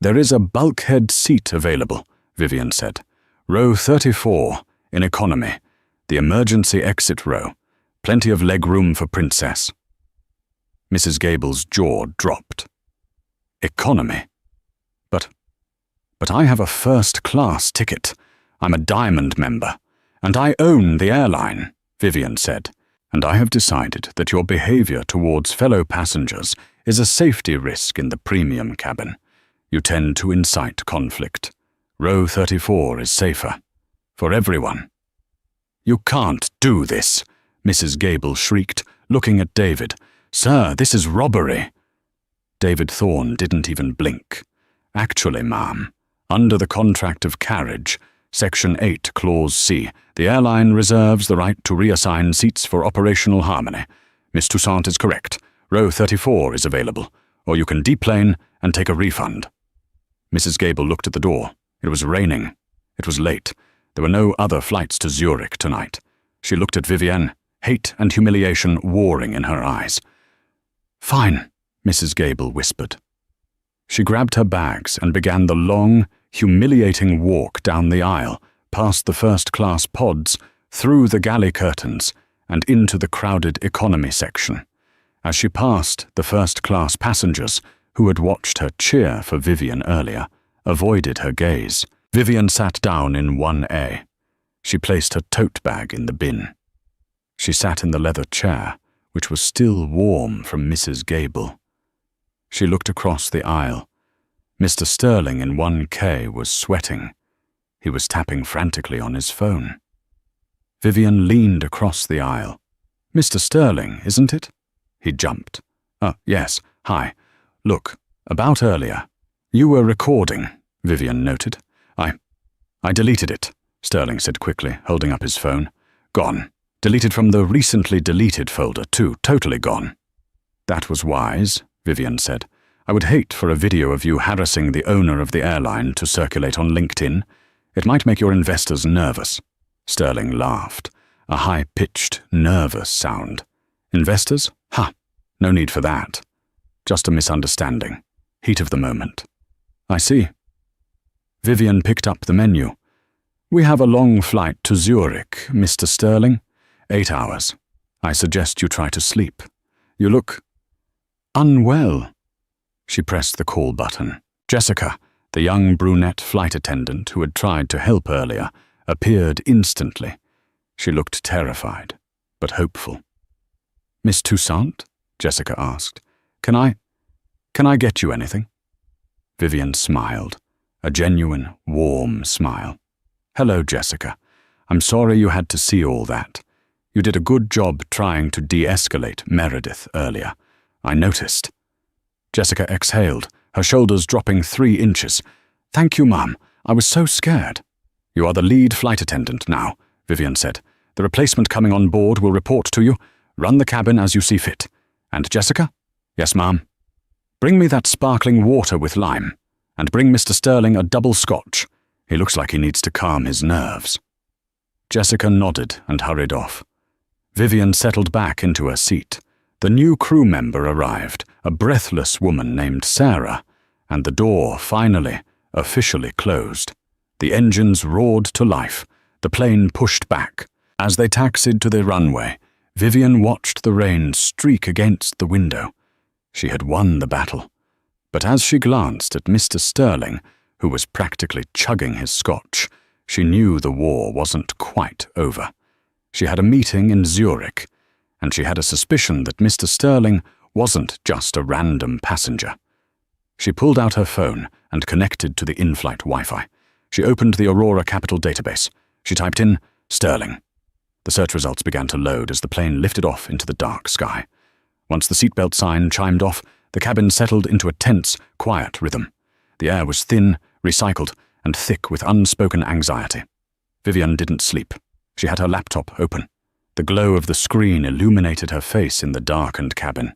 There is a bulkhead seat available," Vivian said. "Row 34, in economy. The emergency exit row. Plenty of leg room for Princess." Mrs. Gable's jaw dropped. "Economy? But I have a first-class ticket. I'm a Diamond member. And I own the airline," Vivian said. "And I have decided that your behavior towards fellow passengers is a safety risk in the premium cabin. You tend to incite conflict. Row 34 is safer. For everyone." "You can't do this," Mrs. Gable shrieked, looking at David. "Sir, this is robbery." David Thorne didn't even blink. "Actually, ma'am, under the contract of carriage, Section 8, Clause C, the airline reserves the right to reassign seats for operational harmony. Miss Toussaint is correct. Row 34 is available, or you can deplane and take a refund." Mrs. Gable looked at the door. It was raining. It was late. There were no other flights to Zurich tonight. She looked at Vivienne, hate and humiliation warring in her eyes. "Fine," Mrs. Gable whispered. She grabbed her bags and began the long, humiliating walk down the aisle, past the first-class pods, through the galley curtains, and into the crowded economy section. As she passed, the first-class passengers, who had watched her cheer for Vivian earlier, avoided her gaze. Vivian sat down in 1A. She placed her tote bag in the bin. She sat in the leather chair, which was still warm from Mrs. Gable. She looked across the aisle. Mr. Sterling in 1K was sweating. He was tapping frantically on his phone. Vivian leaned across the aisle. "Mr. Sterling, isn't it?" He jumped. Yes, hi. Look, about earlier. You were recording," Vivian noted. I deleted it," Sterling said quickly, holding up his phone. "Gone. Deleted from the recently deleted folder, too. Totally gone." "That was wise," Vivian said. "I would hate for a video of you harassing the owner of the airline to circulate on LinkedIn. It might make your investors nervous." Sterling laughed, a high-pitched, nervous sound. "Investors? Ha! No need for that. Just a misunderstanding. Heat of the moment." "I see." Vivian picked up the menu. "We have a long flight to Zurich, Mr. Sterling. 8 hours. I suggest you try to sleep. You look unwell." She pressed the call button. Jessica, the young brunette flight attendant who had tried to help earlier, appeared instantly. She looked terrified, but hopeful. "Miss Toussaint?" Jessica asked. Can I get you anything?" Vivian smiled, a genuine, warm smile. "Hello, Jessica. I'm sorry you had to see all that. You did a good job trying to de-escalate Meredith earlier. I noticed." Jessica exhaled, her shoulders dropping 3 inches. "Thank you, Mum. I was so scared." "You are the lead flight attendant now," Vivian said. "The replacement coming on board will report to you. Run the cabin as you see fit. And Jessica?" "Yes, Ma'am." "Bring me that sparkling water with lime. And bring Mr. Sterling a double scotch. He looks like he needs to calm his nerves." Jessica nodded and hurried off. Vivian settled back into her seat. The new crew member arrived, a breathless woman named Sarah, and the door finally, officially closed. The engines roared to life. The plane pushed back. As they taxied to the runway, Vivian watched the rain streak against the window. She had won the battle. But as she glanced at Mr. Sterling, who was practically chugging his scotch, she knew the war wasn't quite over. She had a meeting in Zurich, and she had a suspicion that Mr. Sterling wasn't just a random passenger. She pulled out her phone and connected to the in-flight Wi-Fi. She opened the Aurora Capital database. She typed in Sterling. The search results began to load as the plane lifted off into the dark sky. Once the seatbelt sign chimed off, the cabin settled into a tense, quiet rhythm. The air was thin, recycled, and thick with unspoken anxiety. Vivian didn't sleep. She had her laptop open. The glow of the screen illuminated her face in the darkened cabin.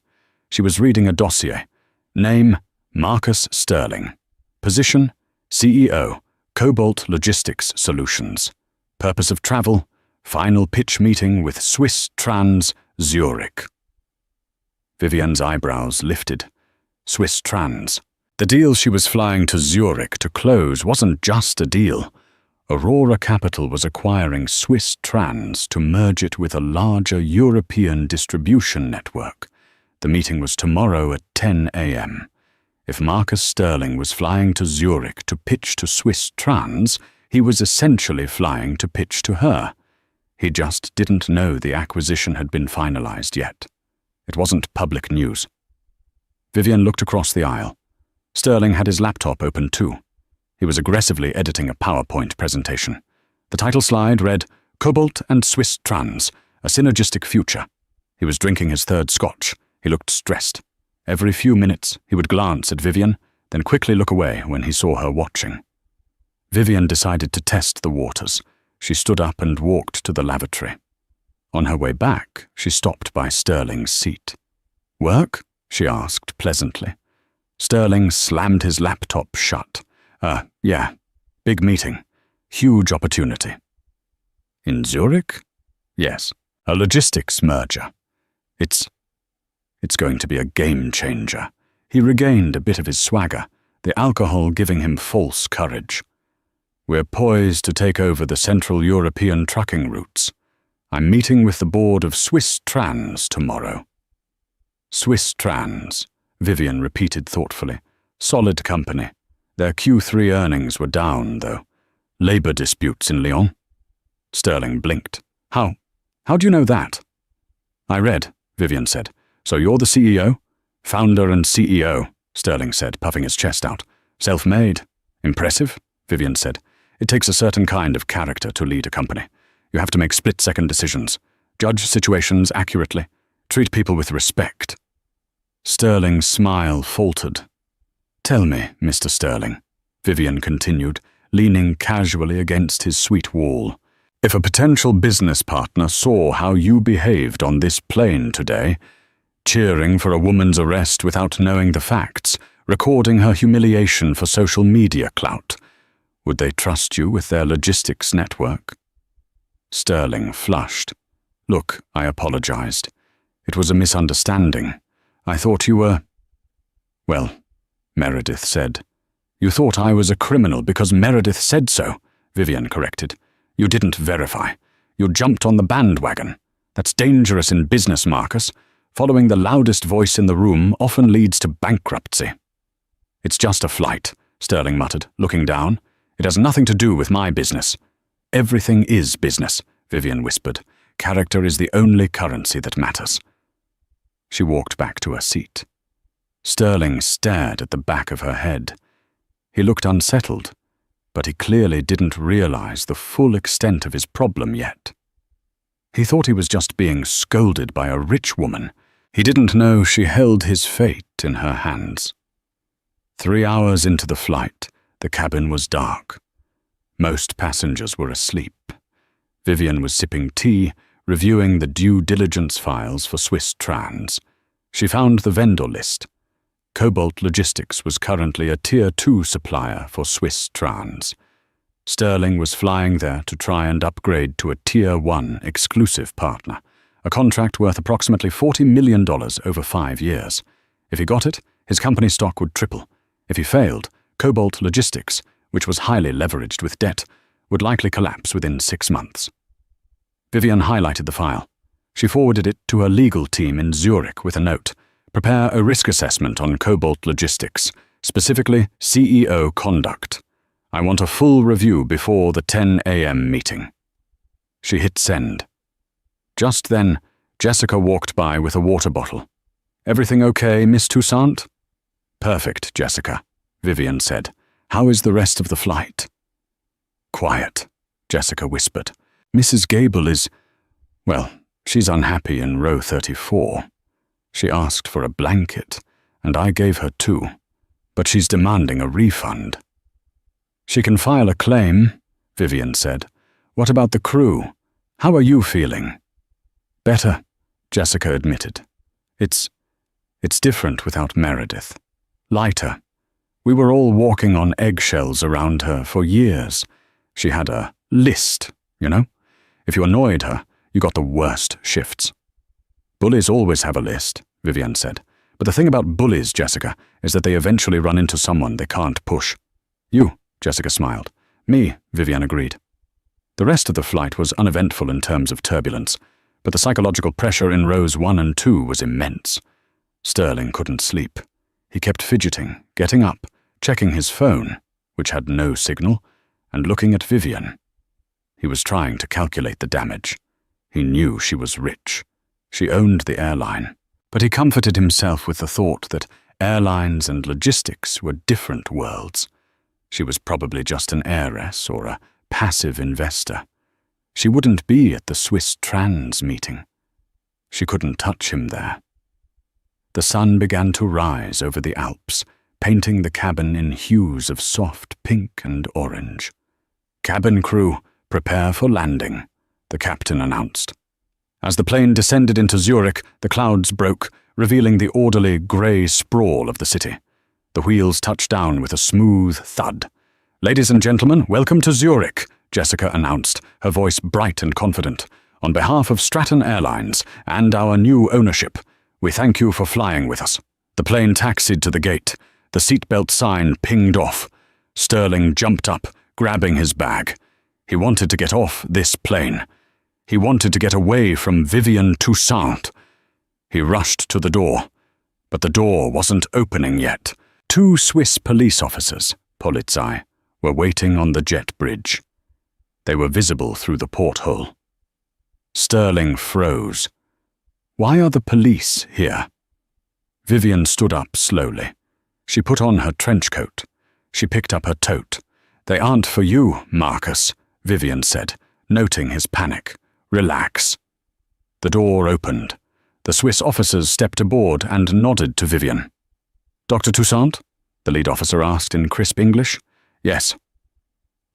She was reading a dossier. Name, Marcus Sterling. Position, CEO, Cobalt Logistics Solutions. Purpose of travel, final pitch meeting with Swiss Trans, Zurich. Vivian's eyebrows lifted. Swiss Trans. The deal she was flying to Zurich to close wasn't just a deal. Aurora Capital was acquiring Swiss Trans to merge it with a larger European distribution network. The meeting was tomorrow at 10 a.m. If Marcus Sterling was flying to Zurich to pitch to Swiss Trans, he was essentially flying to pitch to her. He just didn't know the acquisition had been finalized yet. It wasn't public news. Vivian looked across the aisle. Sterling had his laptop open too. He was aggressively editing a PowerPoint presentation. The title slide read, Cobalt and Swiss Trans, a synergistic future. He was drinking his 3rd scotch. He looked stressed. Every few minutes, he would glance at Vivian, then quickly look away when he saw her watching. Vivian decided to test the waters. She stood up and walked to the lavatory. On her way back, she stopped by Sterling's seat. "Work?" she asked pleasantly. Sterling slammed his laptop shut. Yeah. Big meeting. Huge opportunity." "In Zurich?" "Yes. A logistics merger. It's going to be a game changer." He regained a bit of his swagger, the alcohol giving him false courage. "We're poised to take over the Central European trucking routes. I'm meeting with the board of Swiss Trans tomorrow." "Swiss Trans," Vivian repeated thoughtfully. "Solid company. Their Q3 earnings were down, though. Labor disputes in Lyon." Sterling blinked. How do you know that?" "I read," Vivian said. "So you're the CEO?" "Founder and CEO," Sterling said, puffing his chest out. "Self-made. Impressive," Vivian said. "It takes a certain kind of character to lead a company. You have to make split-second decisions, judge situations accurately, treat people with respect." Sterling's smile faltered. "Tell me, Mr. Sterling," Vivian continued, leaning casually against his sweet wall, "if a potential business partner saw how you behaved on this plane today, cheering for a woman's arrest without knowing the facts, recording her humiliation for social media clout. Would they trust you with their logistics network? Sterling flushed. Look, I apologized. It was a misunderstanding. I thought you were... Well, Meredith said. You thought I was a criminal because Meredith said so, Vivian corrected. You didn't verify. You jumped on the bandwagon. That's dangerous in business, Marcus. Following the loudest voice in the room often leads to bankruptcy. It's just a flight, Sterling muttered, looking down. It has nothing to do with my business. Everything is business, Vivian whispered. Character is the only currency that matters. She walked back to her seat. Sterling stared at the back of her head. He looked unsettled, but he clearly didn't realize the full extent of his problem yet. He thought he was just being scolded by a rich woman. He didn't know she held his fate in her hands. 3 hours into the flight, the cabin was dark. Most passengers were asleep. Vivian was sipping tea, reviewing the due diligence files for Swiss Trans. She found the vendor list. Cobalt Logistics was currently a Tier 2 supplier for Swiss Trans. Sterling was flying there to try and upgrade to a Tier 1 exclusive partner, a contract worth approximately $40 million over 5 years. If he got it, his company stock would triple. If he failed, Cobalt Logistics, which was highly leveraged with debt, would likely collapse within 6 months. Vivian highlighted the file. She forwarded it to her legal team in Zurich with a note. Prepare a risk assessment on Cobalt Logistics, specifically CEO conduct. I want a full review before the 10 a.m. meeting. She hit send. Just then, Jessica walked by with a water bottle. Everything okay, Miss Toussaint? Perfect, Jessica, Vivian said. How is the rest of the flight? Quiet, Jessica whispered. Mrs. Gable is... well, she's unhappy in row 34. She asked for a blanket, and I gave her 2, but she's demanding a refund. She can file a claim, Vivian said. What about the crew? How are you feeling? Better, Jessica admitted. It's different without Meredith. Lighter. We were all walking on eggshells around her for years. She had a list, you know? If you annoyed her, you got the worst shifts. Bullies always have a list, Vivian said. But the thing about bullies, Jessica, is that they eventually run into someone they can't push. You, Jessica smiled. Me, Vivian agreed. The rest of the flight was uneventful in terms of turbulence, but the psychological pressure in rows 1 and 2 was immense. Sterling couldn't sleep. He kept fidgeting, getting up, checking his phone, which had no signal, and looking at Vivian. He was trying to calculate the damage. He knew she was rich. She owned the airline, but he comforted himself with the thought that airlines and logistics were different worlds. She was probably just an heiress or a passive investor. She wouldn't be at the Swiss Trans meeting. She couldn't touch him there. The sun began to rise over the Alps, painting the cabin in hues of soft pink and orange. Cabin crew, prepare for landing, the captain announced. As the plane descended into Zurich, the clouds broke, revealing the orderly grey sprawl of the city. The wheels touched down with a smooth thud. Ladies and gentlemen, welcome to Zurich, Jessica announced, her voice bright and confident. On behalf of Stratton Airlines and our new ownership, we thank you for flying with us. The plane taxied to the gate. The seatbelt sign pinged off. Sterling jumped up, grabbing his bag. He wanted to get off this plane. He wanted to get away from Vivian Toussaint. He rushed to the door, but the door wasn't opening yet. 2 Swiss police officers, Polizei, were waiting on the jet bridge. They were visible through the porthole. Sterling froze. Why are the police here? Vivian stood up slowly. She put on her trench coat. She picked up her tote. They aren't for you, Marcus, Vivian said, noting his panic. Relax. The door opened. The Swiss officers stepped aboard and nodded to Vivian. Dr. Toussaint? The lead officer asked in crisp English. Yes.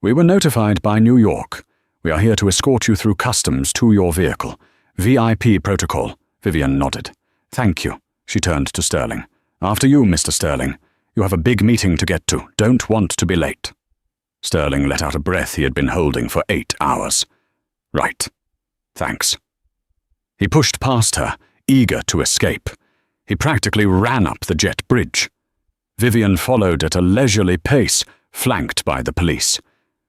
We were notified by New York. We are here to escort you through customs to your vehicle. VIP protocol, Vivian nodded. Thank you, she turned to Sterling. After you, Mr. Sterling. You have a big meeting to get to. Don't want to be late. Sterling let out a breath he had been holding for 8 hours. Right. Thanks. He pushed past her, eager to escape. He practically ran up the jet bridge. Vivian followed at a leisurely pace, flanked by the police.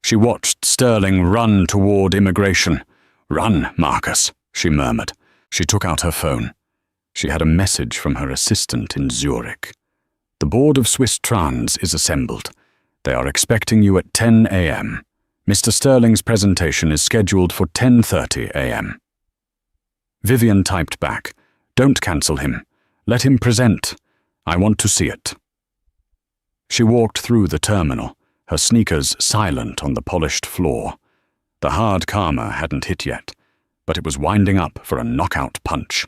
She watched Sterling run toward immigration. Run, Marcus, she murmured. She took out her phone. She had a message from her assistant in Zurich. The board of Swiss Trans is assembled. They are expecting you at 10 a.m. Mr. Sterling's presentation is scheduled for 10:30 a.m. Vivian typed back, "Don't cancel him. Let him present. I want to see it." She walked through the terminal, her sneakers silent on the polished floor. The hard karma hadn't hit yet, but it was winding up for a knockout punch.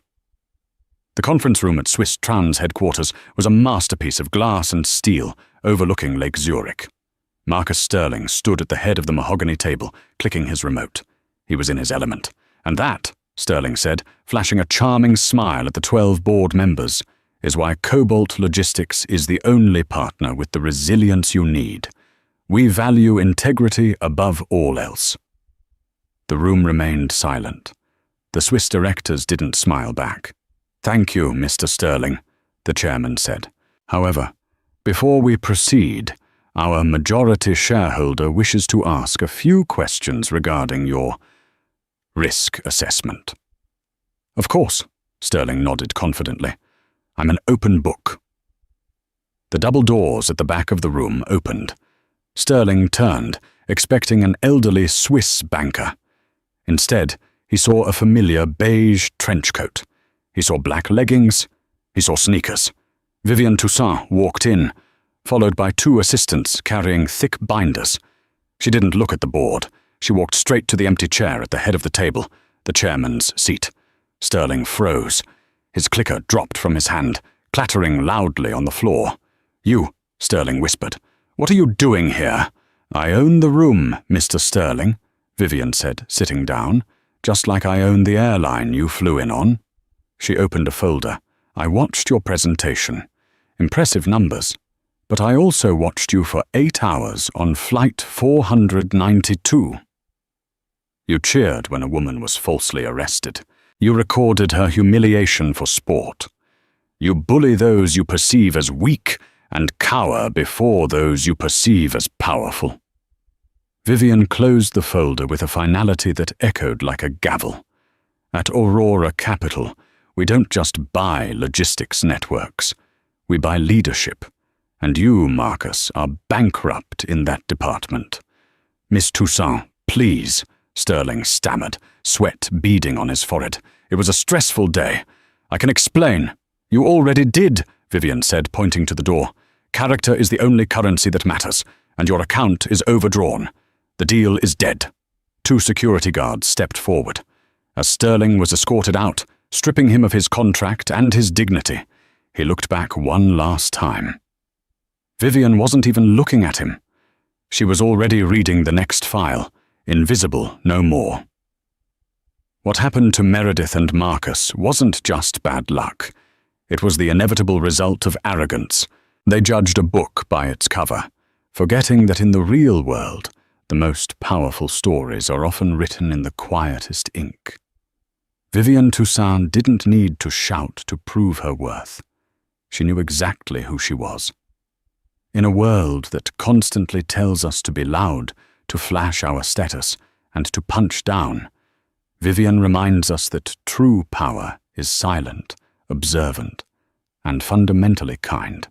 The conference room at Swiss Trans headquarters was a masterpiece of glass and steel overlooking Lake Zurich. Marcus Sterling stood at the head of the mahogany table, clicking his remote. He was in his element. And that, Sterling said, flashing a charming smile at the 12 board members, is why Cobalt Logistics is the only partner with the resilience you need. We value integrity above all else. The room remained silent. The Swiss directors didn't smile back. "Thank you, Mr. Sterling," the chairman said. "However, before we proceed, our majority shareholder wishes to ask a few questions regarding your risk assessment." "Of course," Sterling nodded confidently. "I'm an open book." The double doors at the back of the room opened. Sterling turned, expecting an elderly Swiss banker. Instead, he saw a familiar beige trench coat. He saw black leggings. He saw sneakers. Vivian Toussaint walked in, followed by 2 assistants carrying thick binders. She didn't look at the board. She walked straight to the empty chair at the head of the table, the chairman's seat. Sterling froze. His clicker dropped from his hand, clattering loudly on the floor. "You," Sterling whispered. "What are you doing here?" "I own the room, Mr. Sterling," Vivian said, sitting down. "Just like I own the airline you flew in on." She opened a folder. "I watched your presentation. Impressive numbers. But I also watched you for 8 hours on Flight 492. You cheered when a woman was falsely arrested. You recorded her humiliation for sport. You bully those you perceive as weak and cower before those you perceive as powerful." Vivian closed the folder with a finality that echoed like a gavel. "At Aurora Capital, we don't just buy logistics networks. We buy leadership. And you, Marcus, are bankrupt in that department." "Miss Toussaint, please," Sterling stammered, sweat beading on his forehead. "It was a stressful day. I can explain." "You already did," Vivian said, pointing to the door. "Character is the only currency that matters, and your account is overdrawn. The deal is dead." 2 security guards stepped forward. As Sterling was escorted out, stripping him of his contract and his dignity, he looked back one last time. Vivian wasn't even looking at him. She was already reading the next file, invisible no more. What happened to Meredith and Marcus wasn't just bad luck. It was the inevitable result of arrogance. They judged a book by its cover, forgetting that in the real world, the most powerful stories are often written in the quietest ink. Vivian Toussaint didn't need to shout to prove her worth. She knew exactly who she was. In a world that constantly tells us to be loud, to flash our status, and to punch down, Vivian reminds us that true power is silent, observant, and fundamentally kind.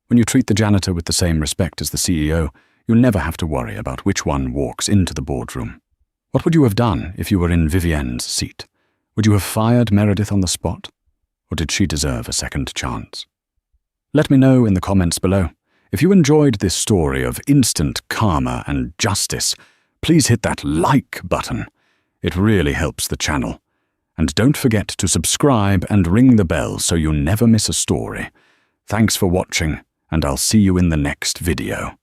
When you treat the janitor with the same respect as the CEO, you never have to worry about which one walks into the boardroom. What would you have done if you were in Vivienne's seat? Would you have fired Meredith on the spot? Or did she deserve a second chance? Let me know in the comments below. If you enjoyed this story of instant karma and justice, please hit that like button. It really helps the channel. And don't forget to subscribe and ring the bell so you never miss a story. Thanks for watching, and I'll see you in the next video.